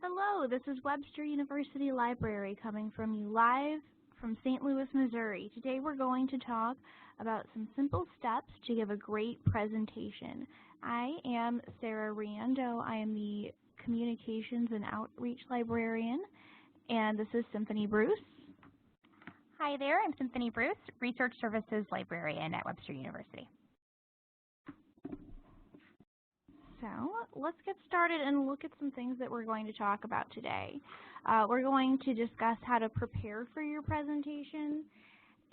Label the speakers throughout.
Speaker 1: Hello, this is Webster University Library coming from you live from St. Louis, Missouri. Today we're going to talk about some simple steps to give a great presentation. I am Sarah Riando. I am the Communications and Outreach Librarian, and this is Symphony Bruce.
Speaker 2: Hi there, I'm Symphony Bruce, Research Services Librarian at Webster University.
Speaker 1: So let's get started and look at some things that we're going to talk about today. We're going to discuss how to prepare for your presentation,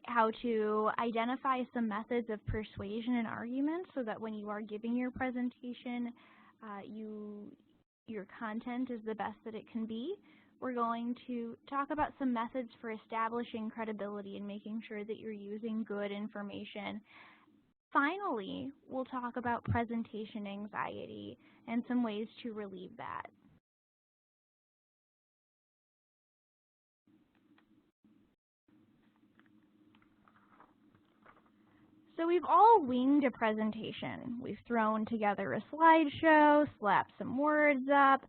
Speaker 1: how to identify some methods of persuasion and argument so that when you are giving your presentation, your content is the best that it can be. We're going to talk about some methods for establishing credibility and making sure that you're using good information. Finally, we'll talk about presentation anxiety and some ways to relieve that. So we've all winged a presentation. We've thrown together a slideshow, slapped some words up,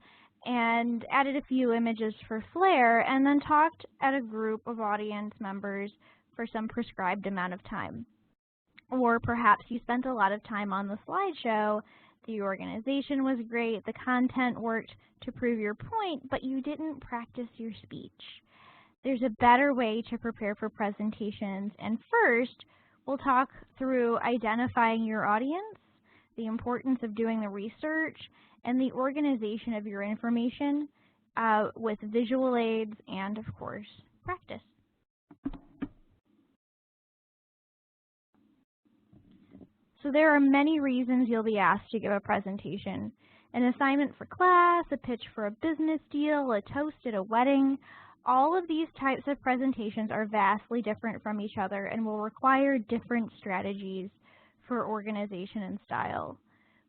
Speaker 1: and added a few images for flair, and then talked at a group of audience members for some prescribed amount of time. Or perhaps you spent a lot of time on the slideshow, the organization was great, the content worked to prove your point, but you didn't practice your speech. There's a better way to prepare for presentations, and first, we'll talk through identifying your audience, the importance of doing the research, and the organization of your information with visual aids and, of course, practice. So there are many reasons you'll be asked to give a presentation. An assignment for class, a pitch for a business deal, a toast at a wedding. All of these types of presentations are vastly different from each other and will require different strategies for organization and style.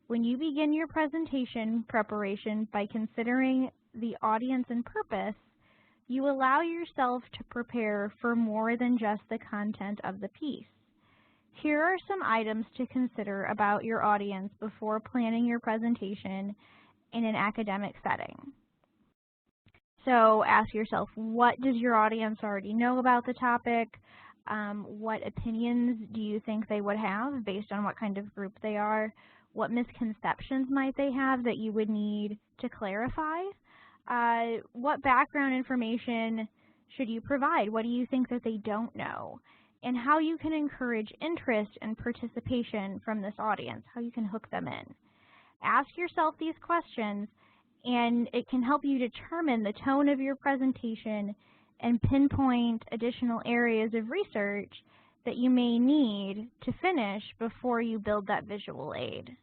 Speaker 1: When you begin your presentation preparation by considering the audience and purpose, you allow yourself to prepare for more than just the content of the piece. Here are some items to consider about your audience before planning your presentation in an academic setting. So ask yourself, what does your audience already know about the topic? What opinions do you think they would have based on what kind of group they are? What misconceptions might they have that you would need to clarify? What background information should you provide? What do you think that they don't know? And how you can encourage interest and participation from this audience, how you can hook them in. Ask yourself these questions, and it can help you determine the tone of your presentation and pinpoint additional areas of research that you may need to finish before you build that visual aid.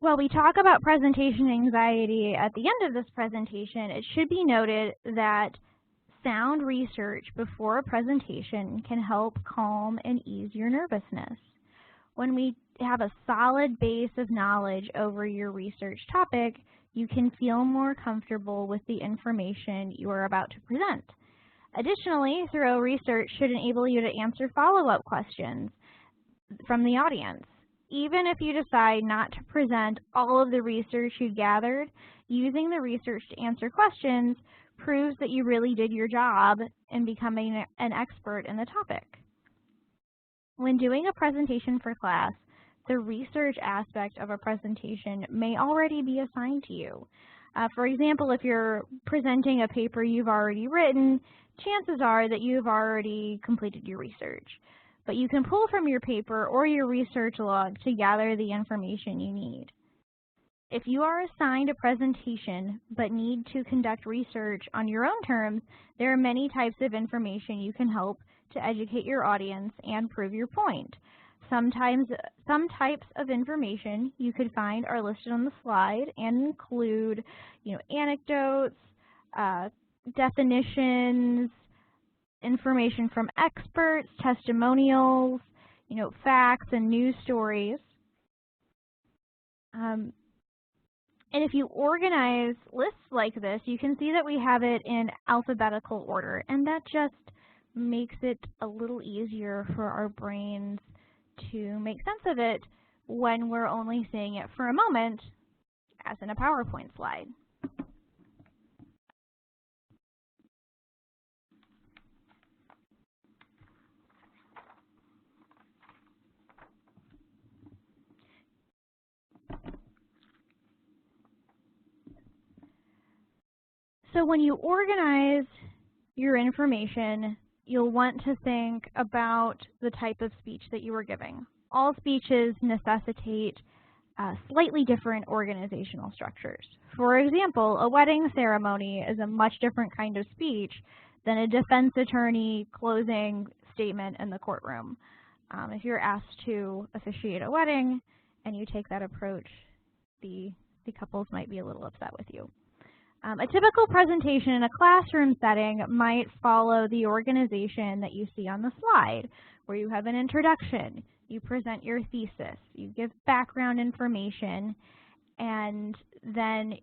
Speaker 1: While we talk about presentation anxiety at the end of this presentation, it should be noted that sound research before a presentation can help calm and ease your nervousness. When we have a solid base of knowledge over your research topic, you can feel more comfortable with the information you are about to present. Additionally, thorough research should enable you to answer follow-up questions from the audience. Even if you decide not to present all of the research you gathered, using the research to answer questions proves that you really did your job in becoming an expert in the topic. When doing a presentation for class, the research aspect of a presentation may already be assigned to you. For example, if you're presenting a paper you've already written, chances are that you've already completed your research. But you can pull from your paper or your research log to gather the information you need. If you are assigned a presentation but need to conduct research on your own terms, there are many types of information you can help to educate your audience and prove your point. Some types of information you could find are listed on the slide and include, anecdotes, definitions, information from experts, testimonials, facts and news stories. And if you organize lists like this, you can see that we have it in alphabetical order, and that just makes it a little easier for our brains to make sense of it when we're only seeing it for a moment, as in a PowerPoint slide. So when you organize your information, you'll want to think about the type of speech that you are giving. All speeches necessitate slightly different organizational structures. For example, a wedding ceremony is a much different kind of speech than a defense attorney closing statement in the courtroom. If you're asked to officiate a wedding and you take that approach, the couples might be a little upset with you. A typical presentation in a classroom setting might follow the organization that you see on the slide, where you have an introduction, you present your thesis, you give background information, and then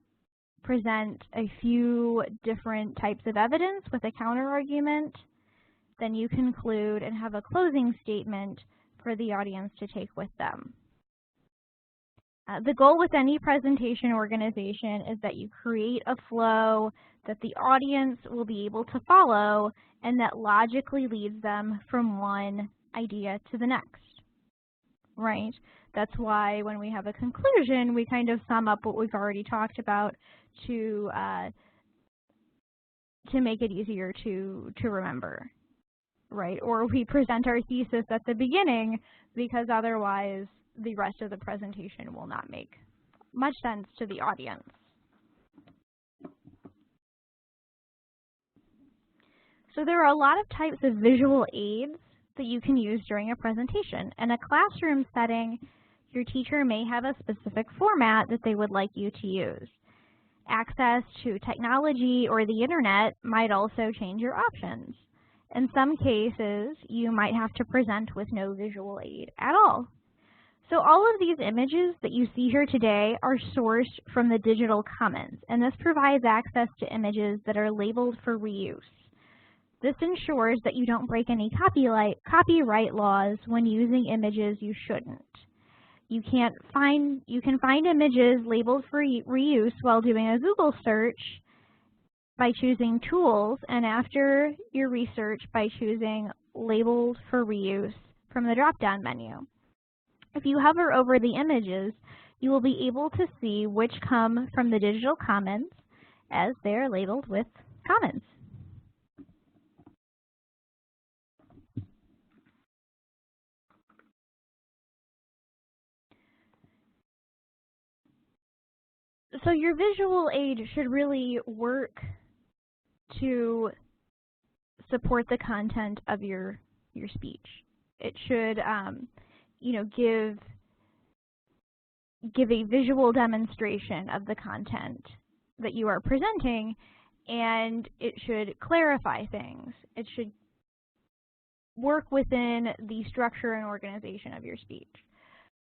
Speaker 1: present a few different types of evidence with a counter-argument. Then you conclude and have a closing statement for the audience to take with them. The goal with any presentation organization is that you create a flow that the audience will be able to follow and that logically leads them from one idea to the next, right? That's why when we have a conclusion, we kind of sum up what we've already talked about to make it easier to remember, right? Or we present our thesis at the beginning because otherwise the rest of the presentation will not make much sense to the audience. So there are a lot of types of visual aids that you can use during a presentation. In a classroom setting, your teacher may have a specific format that they would like you to use. Access to technology or the internet might also change your options. In some cases, you might have to present with no visual aid at all. So all of these images that you see here today are sourced from the Digital Commons, and this provides access to images that are labeled for reuse. This ensures that you don't break any copyright laws when using images you shouldn't. You can find images labeled for reuse while doing a Google search by choosing Tools, and after your research by choosing Labeled for Reuse from the drop-down menu. If you hover over the images, you will be able to see which come from the Digital Commons as they are labeled with Commons. So your visual aid should really work to support the content of your speech. It should give a visual demonstration of the content that you are presenting, and it should clarify things. It should work within the structure and organization of your speech.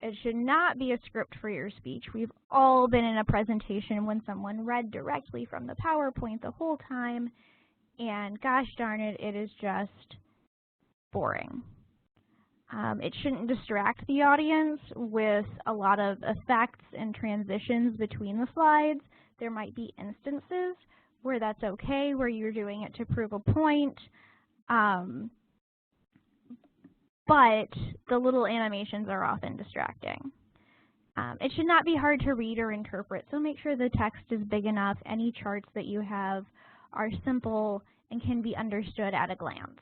Speaker 1: It should not be a script for your speech. We've all been in a presentation when someone read directly from the PowerPoint the whole time, and gosh darn it, it is just boring. It shouldn't distract the audience with a lot of effects and transitions between the slides. There might be instances where that's okay, where you're doing it to prove a point, but the little animations are often distracting. It should not be hard to read or interpret, so make sure the text is big enough. Any charts that you have are simple and can be understood at a glance.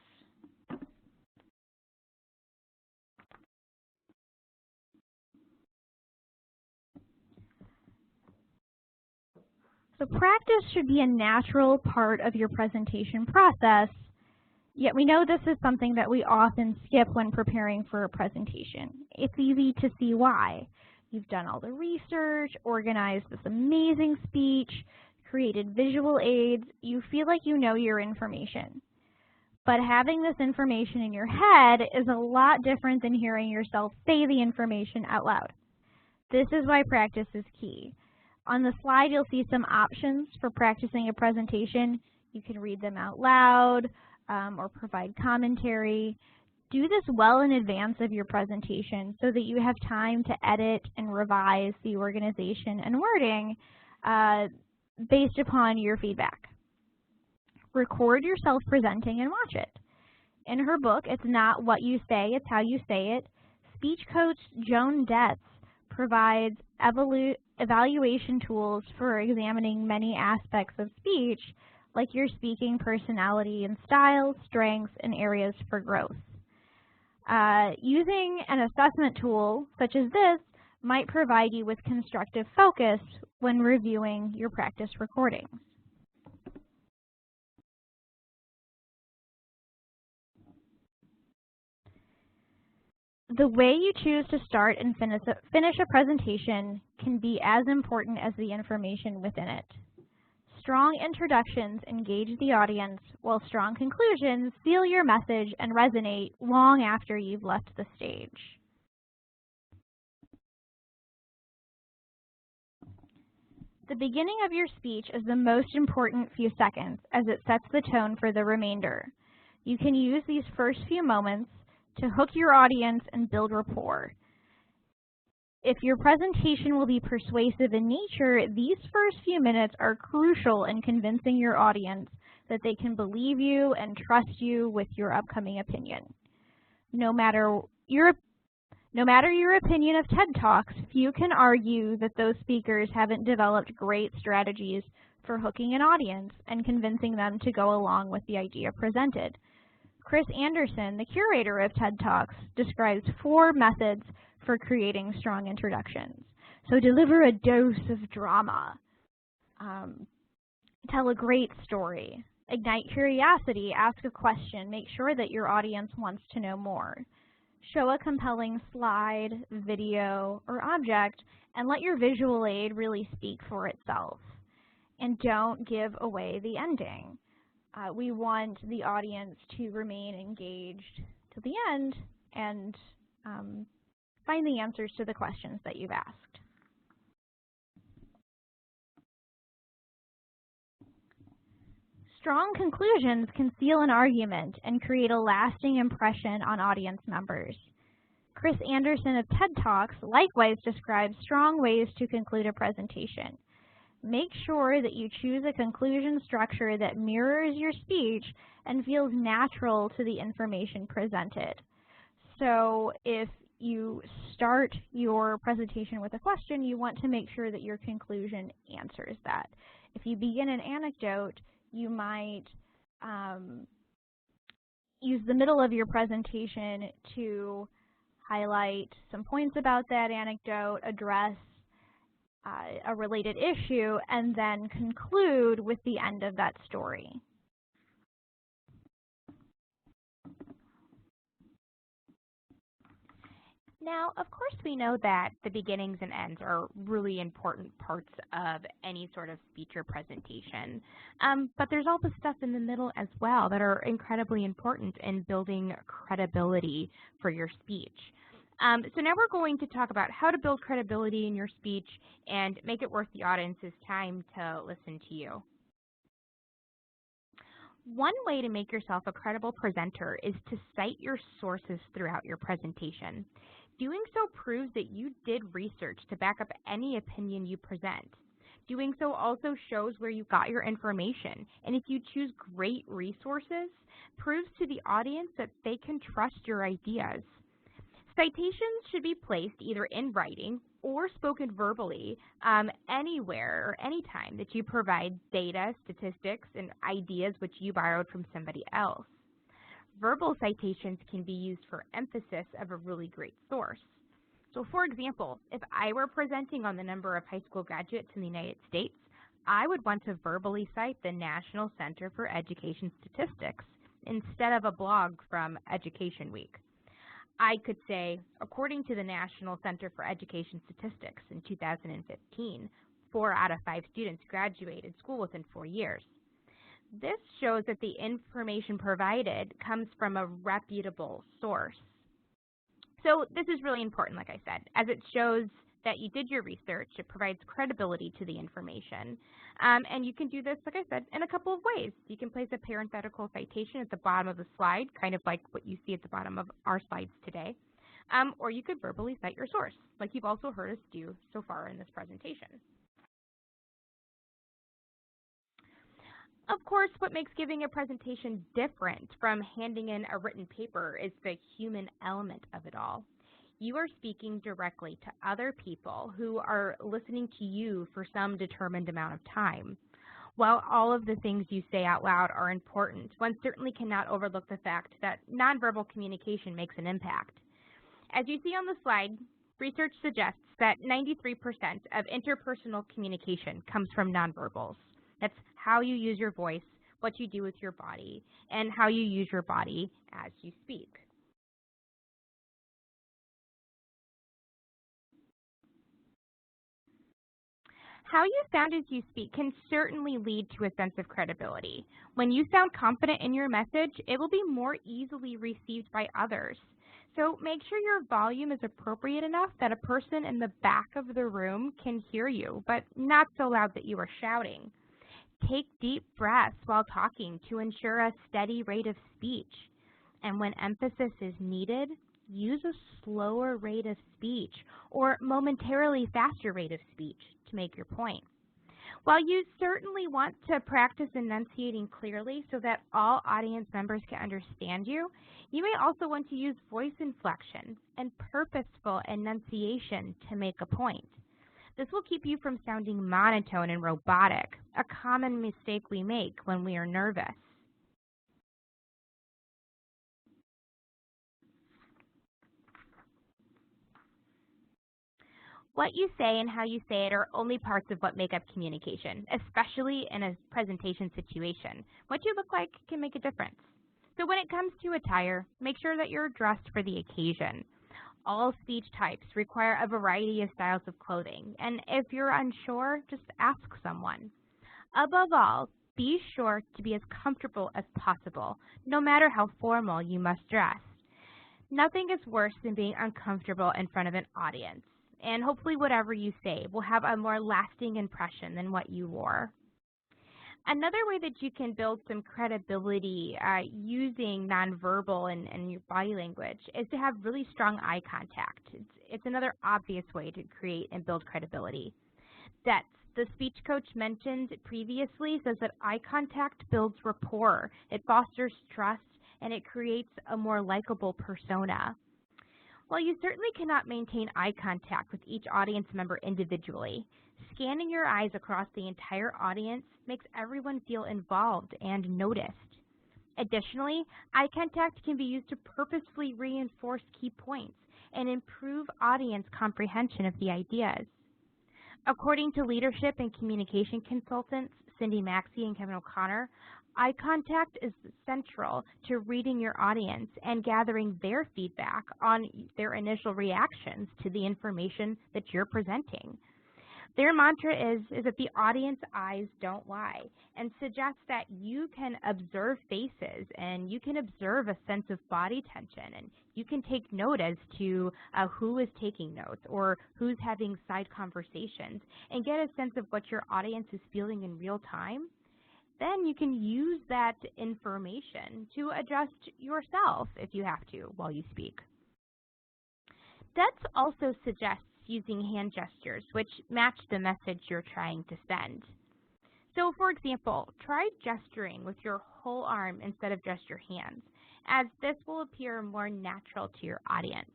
Speaker 1: So practice should be a natural part of your presentation process, yet we know this is something that we often skip when preparing for a presentation. It's easy to see why. You've done all the research, organized this amazing speech, created visual aids. You feel like you know your information. But having this information in your head is a lot different than hearing yourself say the information out loud. This is why practice is key. On the slide, you'll see some options for practicing a presentation. You can read them out loud or provide commentary. Do this well in advance of your presentation so that you have time to edit and revise the organization and wording based upon your feedback. Record yourself presenting and watch it. In her book, It's Not What You Say, It's How You Say It, speech coach Joan Detz provides evaluation tools for examining many aspects of speech, like your speaking personality and style, strengths, and areas for growth. Using an assessment tool such as this might provide you with constructive focus when reviewing your practice recordings. The way you choose to start and finish a presentation can be as important as the information within it. Strong introductions engage the audience, while strong conclusions seal your message and resonate long after you've left the stage. The beginning of your speech is the most important few seconds, as it sets the tone for the remainder. You can use these first few moments to hook your audience and build rapport. If your presentation will be persuasive in nature, these first few minutes are crucial in convincing your audience that they can believe you and trust you with your upcoming opinion. No matter your opinion of TED Talks, few can argue that those speakers haven't developed great strategies for hooking an audience and convincing them to go along with the idea presented. Chris Anderson, the curator of TED Talks, describes 4 methods for creating strong introductions. So deliver a dose of drama, tell a great story, ignite curiosity, ask a question, make sure that your audience wants to know more. Show a compelling slide, video, or object, and let your visual aid really speak for itself. And don't give away the ending. We want the audience to remain engaged to the end and find the answers to the questions that you've asked. Strong conclusions can seal an argument and create a lasting impression on audience members. Chris Anderson of TED Talks likewise describes strong ways to conclude a presentation. Make sure that you choose a conclusion structure that mirrors your speech and feels natural to the information presented. So if you start your presentation with a question, you want to make sure that your conclusion answers that. If you begin an anecdote, you might use the middle of your presentation to highlight some points about that anecdote, address a related issue, and then conclude with the end of that story.
Speaker 2: Now, of course, we know that the beginnings and ends are really important parts of any sort of speech or presentation. But there's all the stuff in the middle as well that are incredibly important in building credibility for your speech. So now we're going to talk about how to build credibility in your speech and make it worth the audience's time to listen to you. One way to make yourself a credible presenter is to cite your sources throughout your presentation. Doing so proves that you did research to back up any opinion you present. Doing so also shows where you got your information, and if you choose great resources, proves to the audience that they can trust your ideas. Citations should be placed either in writing or spoken verbally anywhere or anytime that you provide data, statistics, and ideas which you borrowed from somebody else. Verbal citations can be used for emphasis of a really great source. So for example, if I were presenting on the number of high school graduates in the United States, I would want to verbally cite the National Center for Education Statistics instead of a blog from Education Week. I could say, according to the National Center for Education Statistics in 2015, 4 out of 5 students graduated school within 4 years. This shows that the information provided comes from a reputable source. So this is really important, like I said, as it shows that you did your research. It provides credibility to the information. And you can do this, like I said, in a couple of ways. You can place a parenthetical citation at the bottom of the slide, kind of like what you see at the bottom of our slides today. Or you could verbally cite your source, like you've also heard us do so far in this presentation. Of course, what makes giving a presentation different from handing in a written paper is the human element of it all. You are speaking directly to other people who are listening to you for some determined amount of time. While all of the things you say out loud are important, one certainly cannot overlook the fact that nonverbal communication makes an impact. As you see on the slide, research suggests that 93% of interpersonal communication comes from nonverbals. That's how you use your voice, what you do with your body, and how you use your body as you speak. How you sound as you speak can certainly lead to a sense of credibility. When you sound confident in your message, it will be more easily received by others. So make sure your volume is appropriate enough that a person in the back of the room can hear you, but not so loud that you are shouting. Take deep breaths while talking to ensure a steady rate of speech. And when emphasis is needed, use a slower rate of speech or momentarily faster rate of speech to make your point. While you certainly want to practice enunciating clearly so that all audience members can understand you, you may also want to use voice inflection and purposeful enunciation to make a point. This will keep you from sounding monotone and robotic, a common mistake we make when we are nervous. What you say and how you say it are only parts of what make up communication, especially in a presentation situation. What you look like can make a difference. So when it comes to attire, make sure that you're dressed for the occasion. All speech types require a variety of styles of clothing, and if you're unsure, just ask someone. Above all, be sure to be as comfortable as possible, no matter how formal you must dress. Nothing is worse than being uncomfortable in front of an audience, and hopefully whatever you say will have a more lasting impression than what you wore. Another way that you can build some credibility using nonverbal and your body language is to have really strong eye contact. It's another obvious way to create and build credibility. That the speech coach mentioned previously says that eye contact builds rapport, it fosters trust, and it creates a more likable persona. While you certainly cannot maintain eye contact with each audience member individually, scanning your eyes across the entire audience makes everyone feel involved and noticed. Additionally, eye contact can be used to purposefully reinforce key points and improve audience comprehension of the ideas. According to leadership and communication consultants Cindy Maxey and Kevin O'Connor, eye contact is central to reading your audience and gathering their feedback on their initial reactions to the information that you're presenting. Their mantra is that the audience eyes don't lie, and suggests that you can observe faces and you can observe a sense of body tension, and you can take note as to who is taking notes or who's having side conversations and get a sense of what your audience is feeling in real time. Then you can use that information to adjust yourself if you have to while you speak. Dutz also suggests using hand gestures, which match the message you're trying to send. So for example, try gesturing with your whole arm instead of just your hands, as this will appear more natural to your audience.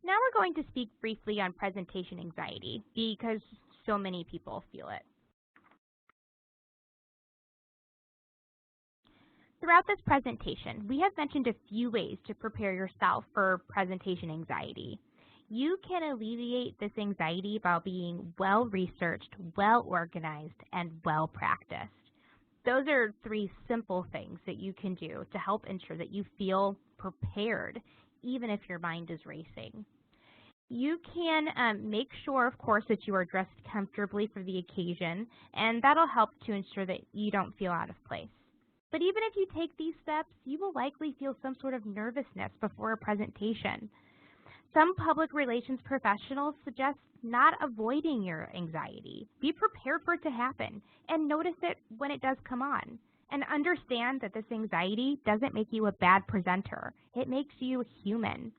Speaker 2: Now we're going to speak briefly on presentation anxiety, because so many people feel it. Throughout this presentation, we have mentioned a few ways to prepare yourself for presentation anxiety. You can alleviate this anxiety by being well-researched, well-organized, and well-practiced. Those are 3 simple things that you can do to help ensure that you feel prepared, even if your mind is racing. You can make sure, of course, that you are dressed comfortably for the occasion, and that'll help to ensure that you don't feel out of place. But even if you take these steps, you will likely feel some sort of nervousness before a presentation. Some public relations professionals suggest not avoiding your anxiety. Be prepared for it to happen and notice it when it does come on. And understand that this anxiety doesn't make you a bad presenter. It makes you human.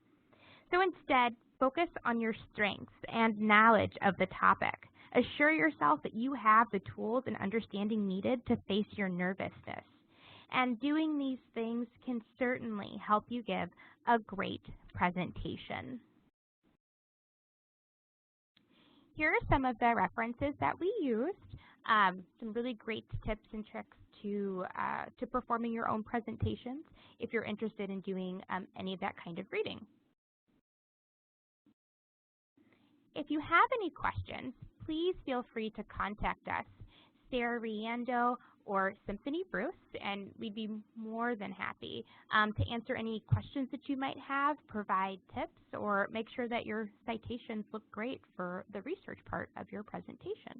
Speaker 2: So instead, focus on your strengths and knowledge of the topic. Assure yourself that you have the tools and understanding needed to face your nervousness. And doing these things can certainly help you give a great presentation. Here are some of the references that we used, some really great tips and tricks to performing your own presentations if you're interested in doing any of that kind of reading. If you have any questions, please feel free to contact us, Sarah Riando or Symphony Bruce, and we'd be more than happy to answer any questions that you might have, provide tips, or make sure that your citations look great for the research part of your presentation.